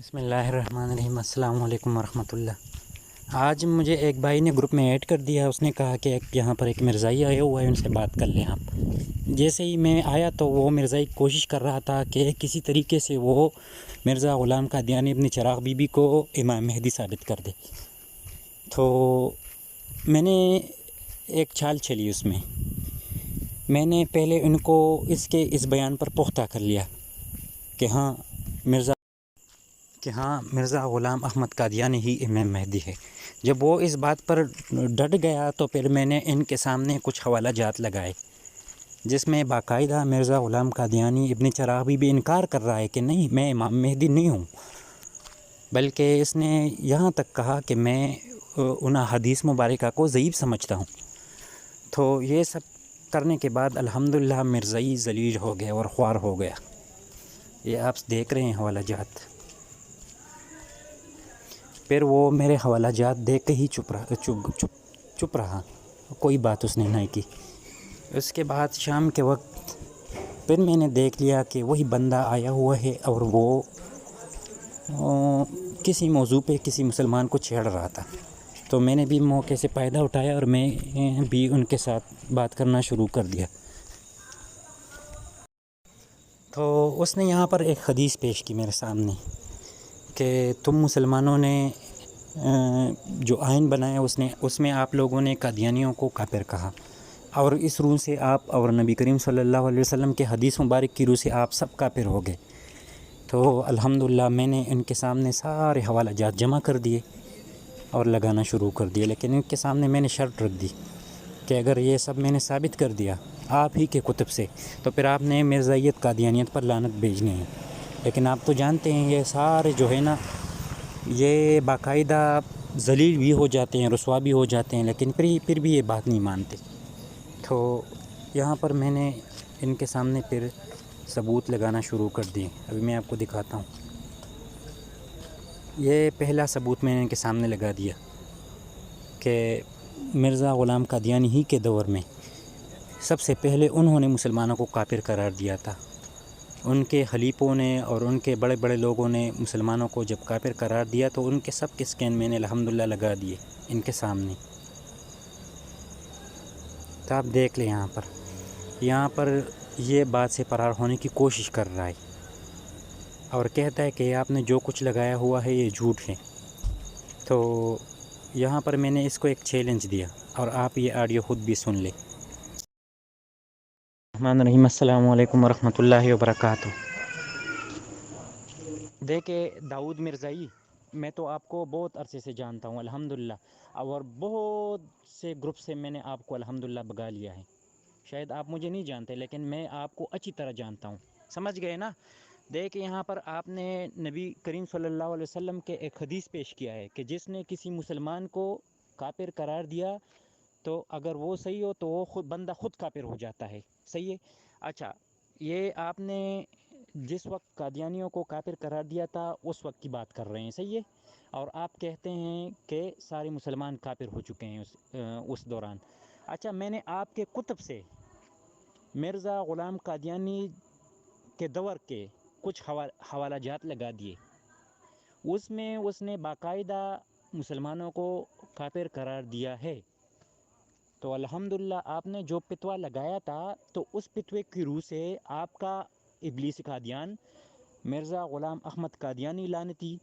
بسم اللہ الرحمن الرحیم۔ السلام علیکم ورحمۃ اللہ۔ آج مجھے ایک بھائی نے گروپ میں ایڈ کر دیا، اس نے کہا کہ یہاں پر ایک مرزائی آیا ہوا ہے، ان سے بات کر لیں آپ۔ جیسے ہی میں آیا تو وہ مرزائی کوشش کر رہا تھا کہ کسی طریقے سے وہ مرزا غلام قادیانی ابن چراغ بی بی کو امام مہدی ثابت کر دے۔ تو میں نے ایک چال چلی اس میں نے پہلے ان کو اس بیان پر پختہ کر لیا کہ ہاں مرزا غلام احمد قادیانی ہی امام مہدی ہے۔ جب وہ اس بات پر ڈٹ گیا تو پھر میں نے ان کے سامنے کچھ حوالہ جات لگائے، جس میں باقاعدہ مرزا غلام قادیانی ابن چراغ بھی انکار کر رہا ہے کہ نہیں، میں امام مہدی نہیں ہوں، بلکہ اس نے یہاں تک کہا کہ میں ان حدیث مبارکہ کو ضعیف سمجھتا ہوں۔ تو یہ سب کرنے کے بعد الحمدللہ مرزائی ذلیل ہو گیا اور خوار ہو گیا۔ یہ آپ دیکھ رہے ہیں حوالہ جات۔ پھر وہ میرے حوالہ جات دیکھ کے ہی چپ رہا، کوئی بات اس نے نہیں کی۔ اس کے بعد شام کے وقت پھر میں نے دیکھ لیا کہ وہی بندہ آیا ہوا ہے اور وہ کسی موضوع پہ کسی مسلمان کو چھیڑ رہا تھا۔ تو میں نے بھی موقع سے فائدہ اٹھایا اور میں بھی ان کے ساتھ بات کرنا شروع کر دیا۔ تو اس نے یہاں پر ایک حدیث پیش کی میرے سامنے کہ تم مسلمانوں نے جو آئین بنایا اس میں آپ لوگوں نے قادیانیوں کو کافر کہا، اور اس روح سے آپ اور نبی کریم صلی اللہ علیہ وسلم کے حدیث مبارک کی روح سے آپ سب کافر ہو گئے۔ تو الحمدللہ میں نے ان کے سامنے سارے حوالہ جات جمع کر دیے اور لگانا شروع کر دیے، لیکن ان کے سامنے میں نے شرط رکھ دی کہ اگر یہ سب میں نے ثابت کر دیا آپ ہی کے کتب سے تو پھر آپ نے مرزائیت قادیانیت پر لعنت بھیجنی ہے۔ لیکن آپ تو جانتے ہیں یہ سارے جو ہے نا، یہ باقاعدہ ذلیل بھی ہو جاتے ہیں، رسوا بھی ہو جاتے ہیں، لیکن پھر بھی یہ بات نہیں مانتے۔ تو یہاں پر میں نے ان کے سامنے پھر ثبوت لگانا شروع کر دیے۔ ابھی میں آپ کو دکھاتا ہوں۔ یہ پہلا ثبوت میں نے ان کے سامنے لگا دیا کہ مرزا غلام قادیانی ہی کے دور میں سب سے پہلے انہوں نے مسلمانوں کو کافر قرار دیا تھا۔ ان کے خلیفوں نے اور ان کے بڑے بڑے لوگوں نے مسلمانوں کو جب کافر قرار دیا تو ان کے سب کے سکین میں نے الحمدللہ لگا دیے ان کے سامنے۔ تو آپ دیکھ لیں یہاں پر یہ بات سے فرار ہونے کی کوشش کر رہا ہے اور کہتا ہے کہ آپ نے جو کچھ لگایا ہوا ہے یہ جھوٹ ہے۔ تو یہاں پر میں نے اس کو ایک چیلنج دیا اور آپ یہ آڈیو خود بھی سن لیں۔ الرحمن الرحیم۔ السلام علیکم ورحمۃ اللہ وبرکاتہ۔ دیکھیں داؤد مرزائی، میں تو آپ کو بہت عرصے سے جانتا ہوں الحمدللہ، اور بہت سے گروپ سے میں نے آپ کو الحمدللہ بگا لیا ہے۔ شاید آپ مجھے نہیں جانتے لیکن میں آپ کو اچھی طرح جانتا ہوں، سمجھ گئے نا؟ دیکھیں یہاں پر آپ نے نبی کریم صلی اللہ علیہ وسلم کے ایک حدیث پیش کیا ہے کہ جس نے کسی مسلمان کو کافر قرار دیا تو اگر وہ صحیح ہو تو وہ بندہ خود کافر ہو جاتا ہے، صحیح ہے؟ اچھا، یہ آپ نے جس وقت قادیانیوں کو کافر قرار دیا تھا اس وقت کی بات کر رہے ہیں، صحیح ہے؟ اور آپ کہتے ہیں کہ سارے مسلمان کافر ہو چکے ہیں اس دوران۔ اچھا، میں نے آپ کے کتب سے مرزا غلام قادیانی کے دور کے کچھ حوالہ جات لگا دیے، اس میں اس نے باقاعدہ مسلمانوں کو کافر قرار دیا ہے۔ تو الحمدللہ آپ نے جو فتویٰ لگایا تھا تو اس فتوے کی روح سے آپ کا ابلیس قادیان مرزا غلام احمد قادیانی لعنتی،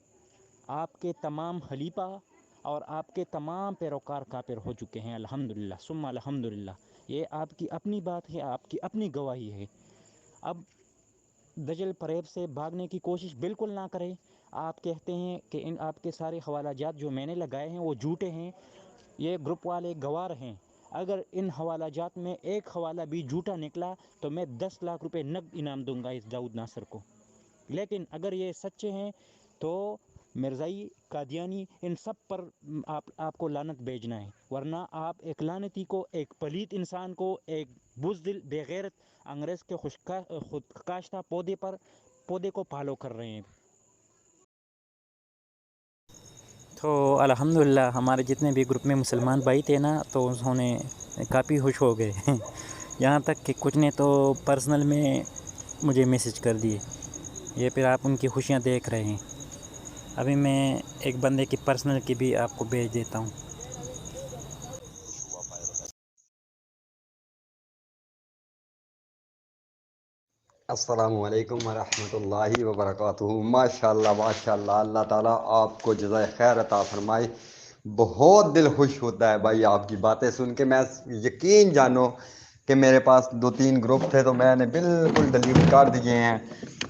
آپ کے تمام خلیفہ اور آپ کے تمام پیروکار کافر ہو چکے ہیں الحمدللہ ثم الحمدللہ۔ یہ آپ کی اپنی بات ہے، آپ کی اپنی گواہی ہے۔ اب دجل فریب سے بھاگنے کی کوشش بالکل نہ کریں۔ آپ کہتے ہیں کہ آپ کے سارے حوالہ جات جو میں نے لگائے ہیں وہ جھوٹے ہیں، یہ گروپ والے گوار ہیں۔ اگر ان حوالہ جات میں ایک حوالہ بھی جھوٹا نکلا تو میں 10 لاکھ روپے نقد انعام دوں گا اس داؤد ناصر کو، لیکن اگر یہ سچے ہیں تو مرزائی، قادیانی، ان سب پر آپ کو لعنت بھیجنا ہے، ورنہ آپ ایک لعنتی کو، ایک پلیت انسان کو، ایک بزدل بے غیرت انگریز کے خودکاشتہ پودے کو فالو کر رہے ہیں۔ تو الحمدللہ ہمارے جتنے بھی گروپ میں مسلمان بھائی تھے نا تو انہوں نے کافی خوش ہو گئے یہاں تک کہ کچھ نے تو پرسنل میں مجھے میسج کر دیے۔ یہ پھر آپ ان کی خوشیاں دیکھ رہے ہیں۔ ابھی میں ایک بندے کی پرسنل کی بھی آپ کو بھیج دیتا ہوں. السلام علیکم ورحمۃ اللہ وبرکاتہ. ماشاء اللہ اللہ تعالیٰ آپ کو جزائے خیر عطا فرمائے. بہت دل خوش ہوتا ہے بھائی آپ کی باتیں سن کے. میں یقین جانو کہ میرے پاس 2-3 گروپ تھے تو میں نے بالکل ڈیلیٹ کر دیے ہیں.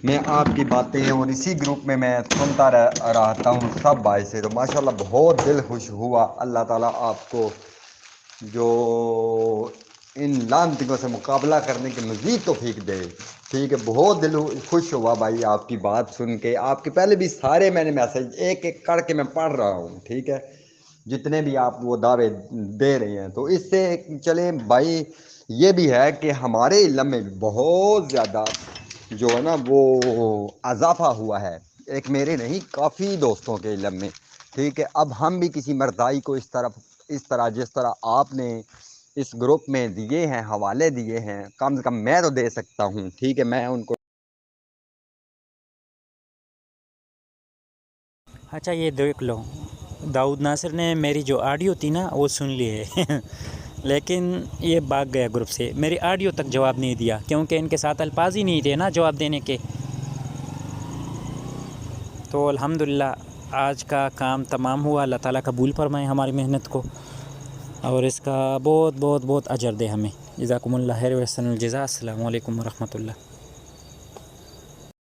میں آپ کی باتیں اور اسی گروپ میں سنتا رہتا ہوں سب بھائی سے. تو ماشاء اللہ بہت دل خوش ہوا. اللہ تعالیٰ آپ کو جو ان لعنتوں سے مقابلہ کرنے کی مزید توفیق دے. ٹھیک ہے, بہت دل خوش ہوا بھائی آپ کی بات سن کے. آپ کے پہلے بھی سارے میں نے میسج ایک ایک کر کے میں پڑھ رہا ہوں. ٹھیک ہے, جتنے بھی آپ وہ دعوے دے رہے ہیں. تو اس سے چلیں بھائی, یہ بھی ہے کہ ہمارے علم میں بہت زیادہ جو ہے نا وہ اضافہ ہوا ہے. ایک میرے نہیں, کافی دوستوں کے علم میں. ٹھیک ہے, اب ہم بھی کسی مرزائی کو اس طرح جس طرح آپ نے اس گروپ میں دیے ہیں, حوالے دیے ہیں, کم سے کم میں تو دے سکتا ہوں. ٹھیک ہے, میں ان کو اچھا یہ دیکھ لو, داؤد ناصر نے میری جو آڈیو تھی نا وہ سن لی ہے لیکن یہ بھاگ گیا گروپ سے. میری آڈیو تک جواب نہیں دیا کیونکہ ان کے ساتھ الفاظ ہی نہیں تھے نا جواب دینے کے. تو الحمدللہ آج کا کام تمام ہوا. اللہ تعالیٰ قبول فرمائے ہماری محنت کو اور اس کا بہت بہت بہت اجر دے ہمیں. جزاکم اللہ خیر و احسن الجزاء. السلام علیکم ورحمۃ اللہ.